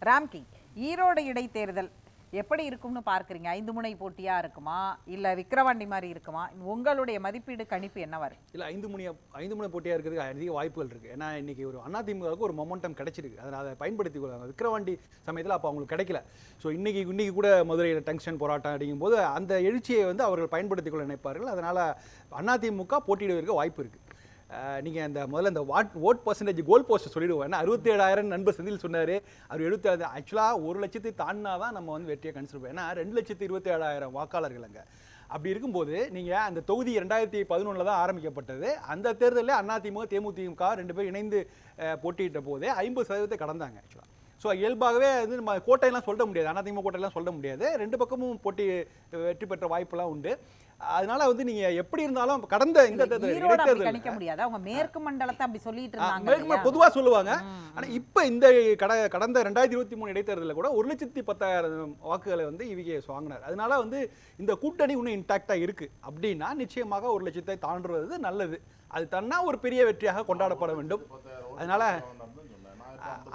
ராம்கி, ஈரோடு இடைத்தேர்தல் எப்படி இருக்கும்னு பார்க்குறீங்க? 5 முனை போட்டியா இருக்குமா, இல்லை விக்கிரவாண்டி மாதிரி இருக்குமா? உங்களுடைய மதிப்பீடு கணிப்பு என்னவா இருக்கு? இல்லை 5 முனை போட்டியாக இருக்கிறதுக்கு அதிக வாய்ப்புகள் இருக்குது. ஏன்னா இன்றைக்கி ஒரு அதிமுகவுக்கு ஒரு மொமெண்டம் கிடைச்சிருக்கு. அதை பயன்படுத்தி கொள்ளாங்க. விக்கிரவாண்டி சமயத்தில் அப்போ அவங்களுக்கு கிடைக்கல. ஸோ இன்றைக்கி கூட மதுரையில் டங்ஷன் போராட்டம் அப்படிங்கும்போது அந்த எழுச்சியை அவர்கள் பயன்படுத்தி கொள்ள நினைப்பார்கள். அதனால் அதிமுக போட்டியிடுவதற்கு வாய்ப்பு இருக்குது. நீங்கள் அந்த முதல்ல இந்த ஓட் பர்சன்டேஜ் கோல் போஸ்ட் சொல்லிடுவோம். ஏன்னா 67,000 நண்பர் செந்தில் சொன்னார். அவர் 77. ஆக்சுவலாக 1,00,000 தாண்டினா தான் நம்ம வெற்றியை கன்சிடர் பண்ணுவோம். ஏன்னா 2,27,000 வாக்காளர்கள் அங்கே. அப்படி இருக்கும்போது நீங்கள் அந்த தொகுதி 2011 தான் ஆரம்பிக்கப்பட்டது. அந்த தேர்தலில் அதிமுக தேமுதிக 2 பேர் இணைந்து போட்டியிட்ட போதே 50% கடந்தாங்க ஆக்சுவலாக. ஸோ இயல்பாகவே நம்ம கோட்டையெல்லாம் சொல்ல முடியாது, அதிமுக கோட்டையெல்லாம் சொல்ல முடியாது. 2 பக்கமும் போட்டி வெற்றி பெற்ற வாய்ப்பெல்லாம் உண்டு. அதனால நீங்க எப்படி இருந்தாலும் கடந்த இந்த தேர்தல் கணிக்க முடியாது. அவங்க மேற்கு மண்டலத்தை அப்படி சொல்லிட்டு இருந்தாங்க, பொதுவா சொல்லுவாங்க. ஆனா இப்ப இந்த கடந்த 2023 இடைத்தேர்தலில் கூட 1,10,000 வாக்குகளை இவிகே வாங்கினார். அதனால இந்த கூட்டணி இன்னும் இன்டாக்டா இருக்கு அப்படின்னா நிச்சயமாக 1,00,000 தாண்டுறது நல்லது. அது தன்னா ஒரு பெரிய வெற்றியாக கொண்டாடப்பட வேண்டும். அதனால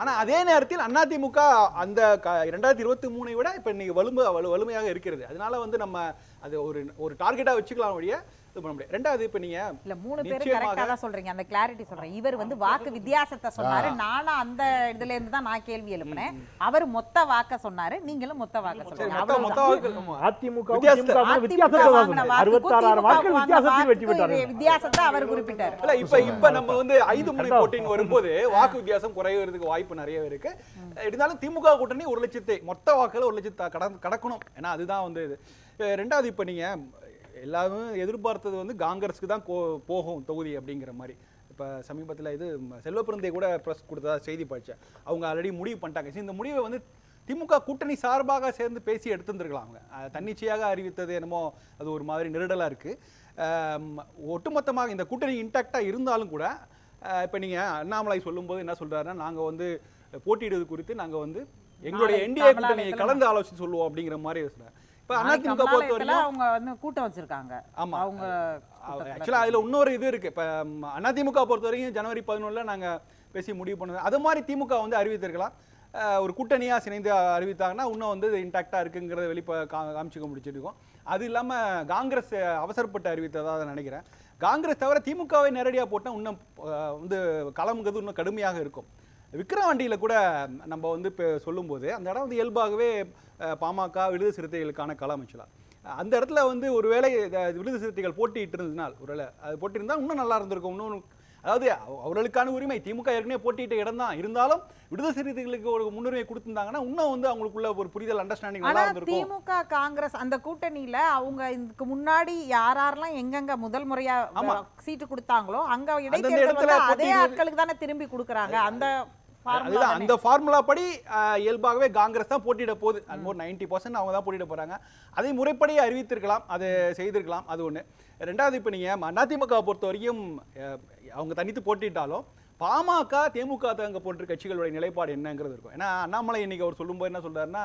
ஆனா அதே நேரத்தில் அதிமுக அந்த 2023 விட இப்ப இன்னைக்கு வலிமையாக இருக்கிறது. அதனால நம்ம அது ஒரு டார்கெட்டா வச்சுக்கலாம் வழிய இது பண்ண முடியாது. ரெண்டாவது இப்ப நீங்க இல்ல 3 பேர் கரெக்ட்டா தான் சொல்றீங்க. அந்த கிளாரிட்டி சொல்றேன். இவர் வாக்கு வித்தியாசத்தை சொன்னாரு. நானா அந்த இதுல இருந்து தான் நான் கேள்வி எழுப்புனேன். அவர் மொத்த வாக்க சொன்னாரு, நீங்களும் மொத்த வாக்க சொன்னீங்க. மொத்த வாக்கு அதிமுக வித்தியாசத்தை 66,000 வாக்கு வித்தியாசத்தில் வெற்றி பெற்றாரு. வித்தியாசத்தை அவர் குறிப்பிட்டார். இல்ல இப்ப நம்ம 5 முனை போட்டின்னு வரும்போது வாக்கு வித்தியாசம் குறையறதுக்கு வாய்ப்பு நிறைய இருக்கு. இருந்தாலும் திமுக கூட்டணி 1,00,000 மொத்த வாக்குல 1,00,000 கடக்கணும். ஏன்னா அதுதான் இது. ரெண்டாவது இப்ப நீங்க எல்லாரும் எதிர்பார்த்தது காங்கிரஸ்க்கு தான் போகும் தொகுதி அப்படிங்கிற மாதிரி. இப்போ சமீபத்தில் செல்வப்பிரந்தை கூட ப்ரெஸ் கொடுத்ததா செய்தி படித்தேன். அவங்க ஆல்ரெடி முடிவு பண்ணிட்டாங்க. இந்த முடிவை திமுக கூட்டணி சார்பாக சேர்ந்து பேசி எடுத்துருந்துருக்கலாம். அவங்க தன்னிச்சையாக அறிவித்தது என்னமோ அது ஒரு மாதிரி நெருடலாக இருக்குது. ஒட்டுமொத்தமாக இந்த கூட்டணி இன்டாக்டாக இருந்தாலும் கூட இப்போ நீங்கள் அண்ணாமலை சொல்லும்போது என்ன சொல்கிறாருன்னா, நாங்கள் போட்டியிடுவது குறித்து நாங்கள் எங்களுடைய என்டிஏ கூட்டணியை கலந்து ஆலோசித்து சொல்லுவோம் அப்படிங்கிற மாதிரி சொல்கிறார். அதிமுக பொறுத்த வரைக்கும் அவங்க கூட்டம் வச்சிருக்காங்க. ஆமா, அவங்க ஆக்சுவலா அதுல இன்னொரு இது இருக்கு. இப்ப அதிமுக பொறுத்த வரைக்கும் ஜனவரி 11 நாங்க பேசி முடிவு பண்ணது. அது மாதிரி திமுக அறிவித்திருக்கலாம். ஒரு கூட்டணியா சேர்ந்து அறிவித்தாங்கன்னா இன்னும் இன்டாக்டா இருக்குங்கிறத காமிச்சுக்க முடிச்சிருக்கோம். அது இல்லாம காங்கிரஸ் அவசரப்பட்டு அறிவித்ததா நினைக்கிறேன். காங்கிரஸ் தவிர திமுகவை நேரடியாக போட்டா இன்னும் களம்ங்கிறது இன்னும் கடுமையாக இருக்கும். விக்கிரவாண்டியில் கூட நம்ம இப்போ சொல்லும்போது அந்த இடம் இயல்பாகவே பாமக விடுதலை சிறுத்தைகளுக்கான களம் அமைச்சலாம். அந்த இடத்துல ஒருவேளை விடுதலை சிறுத்தைகள் போட்டிட்டு இருந்ததுனால் ஒருவேளை அது போட்டிருந்தால் இன்னும் நல்லா இருந்திருக்கும். இன்னும் அதாவது அவர்களுக்கான உரிமை திமுக ஏற்கனவே போட்டியிட்ட இடம் தான். இருந்தாலும் விடுதலை சிறுத்தைகளுக்கு ஒரு முன்னுரிமை கொடுத்திருந்தாங்கன்னா இன்னும் அவங்களுக்குள்ள ஒரு புரிதல் அண்டர்ஸ்டாண்டிங் நல்லா இருந்திருக்கும். திமுக காங்கிரஸ் அந்த கூட்டணியில அவங்க இதுக்கு முன்னாடி யாரெல்லாம் எங்கெங்க முதல் முறையா சீட்டு கொடுத்தாங்களோ அங்க இடைத்தேர்தல் அதே ஆட்களுக்கு தானே திரும்பி கொடுக்குறாங்க. அந்த ஃபார்முலா படி இயல்பாகவே காங்கிரஸ் தான் போட்டியிட போகுது. ஆல்மோஸ்ட் 90% அவங்க தான் போட்டியிட போறாங்க. அதை முறைப்படி அறிவித்திருக்கலாம், அதை செய்திருக்கலாம். அது ஒன்று. ரெண்டாவது இப்போ நீங்கள் அதிமுக பொறுத்த வரைக்கும் அவங்க தனித்து போட்டிட்டாலும் பாமக தேமுக அங்கே போன்ற கட்சிகளுடைய நிலைப்பாடு என்னங்கிறது இருக்கும். ஏன்னா அண்ணாமலை இன்னைக்கு அவர் சொல்லும்போது என்ன சொல்றாருன்னா,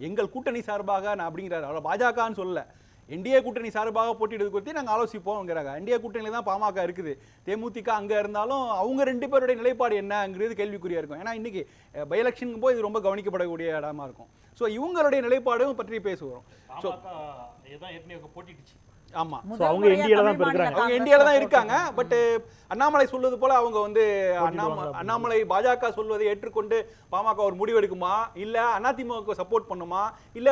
எங்கள் கூட்டணி சார்பாக நான் அப்படிங்கிறாரு. அவர் பாஜகன்னு சொல்லல, என்டிஏ கூட்டணி சார்பாக போட்டியிடுவது குறித்து நாங்கள் ஆலோசிப்போம்ங்கிறாங்க. என்டிஏ கூட்டணியில் தான் பாமக இருக்குது. தேமுதிக அங்கே இருந்தாலும் அவங்க 2 பேருடைய நிலைப்பாடு என்னங்கிறது கேள்விக்குறியா இருக்கும். ஏன்னா இன்னைக்கு பை எலெக்ஷனுக்கு போது இது ரொம்ப கவனிக்கப்படக்கூடிய இடமா இருக்கும். ஸோ இவங்களுடைய நிலைப்பாடும் பற்றி பேசுவோம். ஸோ போட்டிடுச்சு. ஆமா, அவங்க என்டிஏல தான் இருக்காங்க. பட் அண்ணாமலை சொல்வது போல அவங்க அண்ணாமலை பாஜக சொல்வதை ஏற்றுக்கொண்டு பாமக ஒரு முடிவு எடுக்குமா, இல்ல அதிமுக சப்போர்ட் பண்ணுமா, இல்ல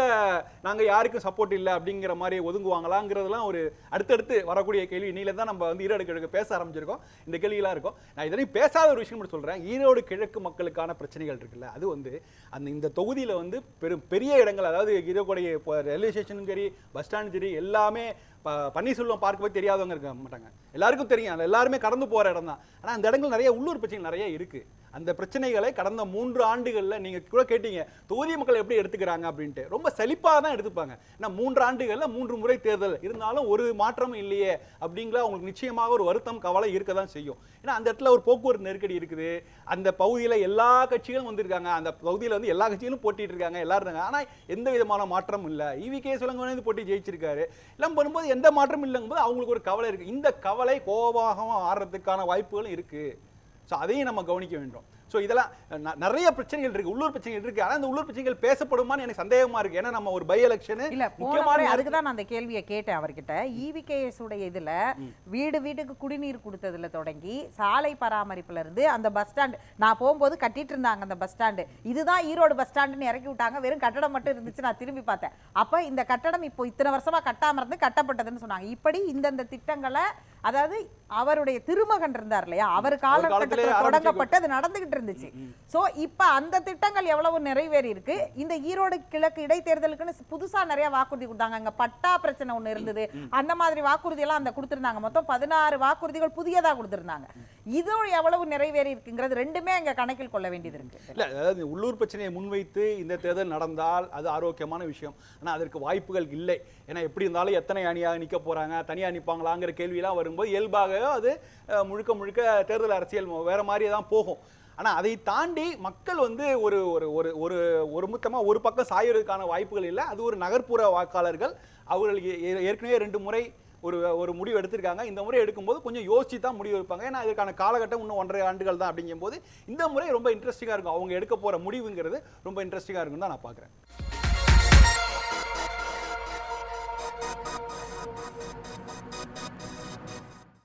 நாங்க யாருக்கும் சப்போர்ட் இல்ல அப்படிங்கிற மாதிரி ஒதுங்குவாங்களாங்கிறதுலாம் ஒரு அடுத்தடுத்து வரக்கூடிய கேள்வி. இன்னையில தான் நம்ம ஈரோடு கிழக்கு பேச ஆரம்பிச்சிருக்கோம். இந்த கேள்வியெல்லாம் இருக்கும். நான் இதனையும் பேசாத ஒரு விஷயம் மட்டும் சொல்றேன். ஈரோடு கிழக்கு மக்களுக்கான பிரச்சனைகள் இருக்குல்ல, அது அந்த இந்த தொகுதியில பெரிய இடங்கள், அதாவது ஈரோடு ரயில்வே ஸ்டேஷனும் சரி, பஸ் ஸ்டாண்டும் சரி, எல்லாமே பன்னீர்செல்வம் பார்க்க போய் தெரியாதவங்க இருக்க மாட்டாங்க. எல்லாருக்கும் தெரியும், எல்லாருமே கடந்து போற இடம் தான். ஆனா அந்த இடங்கள் நிறைய உள்ளூர் பிரச்சனை நிறைய இருக்கு. அந்த பிரச்சனைகளை கடந்த 3 ஆண்டுகள்ல நீங்க கூட கேட்டீங்க தொகுதி மக்கள் எப்படி எடுத்துக்கிறாங்க அப்படின்ட்டு. ரொம்ப செழிப்பாக தான் எடுத்துப்பாங்க. ஏன்னா 3 ஆண்டுகள்ல 3 முறை தேர்தல் இருந்தாலும் ஒரு மாற்றமும் இல்லையே அப்படிங்கிற அவங்களுக்கு நிச்சயமாக ஒரு வருத்தம் கவலை இருக்க தான் செய்யும். ஏன்னா அந்த இடத்துல ஒரு போக்குவரத்து நெருக்கடி இருக்குது. அந்த பகுதியில் எல்லா கட்சிகளும் வந்திருக்காங்க. அந்த பகுதியில் எல்லா கட்சிகளும் போட்டிட்டு இருக்காங்க, எல்லாரும் இருக்காங்க. ஆனா எந்த விதமான மாற்றமும் இல்லை. ஈவி.கே. இளங்கோவன் போட்டி ஜெயிச்சிருக்காரு. எல்லாம் பண்ணும்போது எந்த மாற்றமும் இல்லைங்கும்போது அவங்களுக்கு ஒரு கவலை இருக்கு. இந்த கவலை கோபமாக ஆடுறதுக்கான வாய்ப்புகளும் இருக்கு. ஸோ அதையும் நம்ம கவனிக்க வேண்டும். ஸோ இதெல்லாம் நிறைய பிரச்சனைகள் இருக்கு, உள்ளூர் பிரச்சனைகள் இருக்கு. ஆனா இந்த உள்ளூர் பிரச்சனைகள் பேசப்படுமான்னு எனக்கு சந்தேகமா இருக்கு. ஏன்னா நம்ம ஒரு பை எலெக்ஷன் இல்ல முக்கியமான அதுக்கு தான் நான் அந்த கேள்வியை கேட்டேன் அவர்கிட்ட. ஈவிகேஎஸ் உடைய இதுல வீடு வீட்டுக்கு குடிநீர் கொடுத்ததுல தொடங்கி சாலை பராமரிப்புல இருந்து அந்த பஸ் ஸ்டாண்ட் நான் போகும்போது கட்டிட்டு இருந்தாங்க அந்த பஸ் ஸ்டாண்டு, இதுதான் ஈரோடு பஸ் ஸ்டாண்டுன்னு இறக்கி விட்டாங்க, வெறும் கட்டடம் மட்டும் இருந்துச்சு. நான் திரும்பி பார்த்தேன், அப்ப இந்த கட்டடம் இப்போ இத்தனை வருஷமா கட்டாம இருந்து கட்டப்பட்டதுன்னு சொன்னாங்க. இப்படி இந்தந்த திட்டங்களை அதாவது அவருடைய திருமகன் இருந்தார் இல்லையா, அவர் காலகட்டத்தில் தொடங்கப்பட்டு அது நடந்துகிட்டு இருந்துச்சு. சோ இப்ப அந்த திட்டங்கள் எவ்வளவு நிறைவேறி இருக்கு. இந்த ஈரோடு கிழக்கு இடைத்தேர்தலுக்குன்னு புதுசா நிறைய வாக்குறுதி கொடுத்தாங்க. அங்க பட்டா பிரச்சனை ஒண்ணு இருந்தது, அந்த மாதிரி வாக்குறுதி எல்லாம் அந்த கொடுத்திருந்தாங்க. மொத்தம் 16 வாக்குறுதிகள் புதியதா கொடுத்திருந்தாங்க. இது எவ்வளவு நிறைவேறி இருக்குங்கிறது ரெண்டுமே அங்க கணக்கில் கொள்ள வேண்டியது இருக்கு. இல்ல அதாவது உள்ளூர் பிரச்சனையை முன்வைத்து இந்த தேர்தல் நடந்தால் அது ஆரோக்கியமான விஷயம். ஆனா அதற்கு வாய்ப்புகள் இல்லை. ஏன்னா எப்படி இருந்தாலும் எத்தனை அணியாக நிக்க போறாங்க, தனியா நிப்பாங்களாங்கிற கேள்வியெல்லாம் வரும்போது இயல்பாகவே அது முழுக்க முழுக்க தேர்தல் அரசியல் வேற மாதிரி தான் போகும். ஆனா அதை தாண்டி மக்கள் வந்து ஒரு ஒரு ஒரு ஒரு மொத்தமா ஒரு பக்கம் சாயறதுக்கான வாய்ப்புகள் இல்லை. அது ஒரு நகர்ப்புற வாக்காளர்கள், அவர்கள் ஏற்கனவே 2 முறை ஒரு முடிவு எடுத்திருக்காங்க. இந்த முறை எடுக்கும்போது கொஞ்சம் யோசிச்சு தான் முடிவு எடுப்பாங்க. ஏன்னா இதுக்கான காலகட்டம் இன்னும் 1.5 ஆண்டுகள் தான். அப்படிங்கும்போது இந்த முறை ரொம்ப இன்ட்ரெஸ்டிங்கா இருக்கும். அவங்க எடுக்க போற முடிவுங்கிறது ரொம்ப இன்ட்ரெஸ்டிங்கா இருக்கும் தான் நான் பார்க்குறேன்.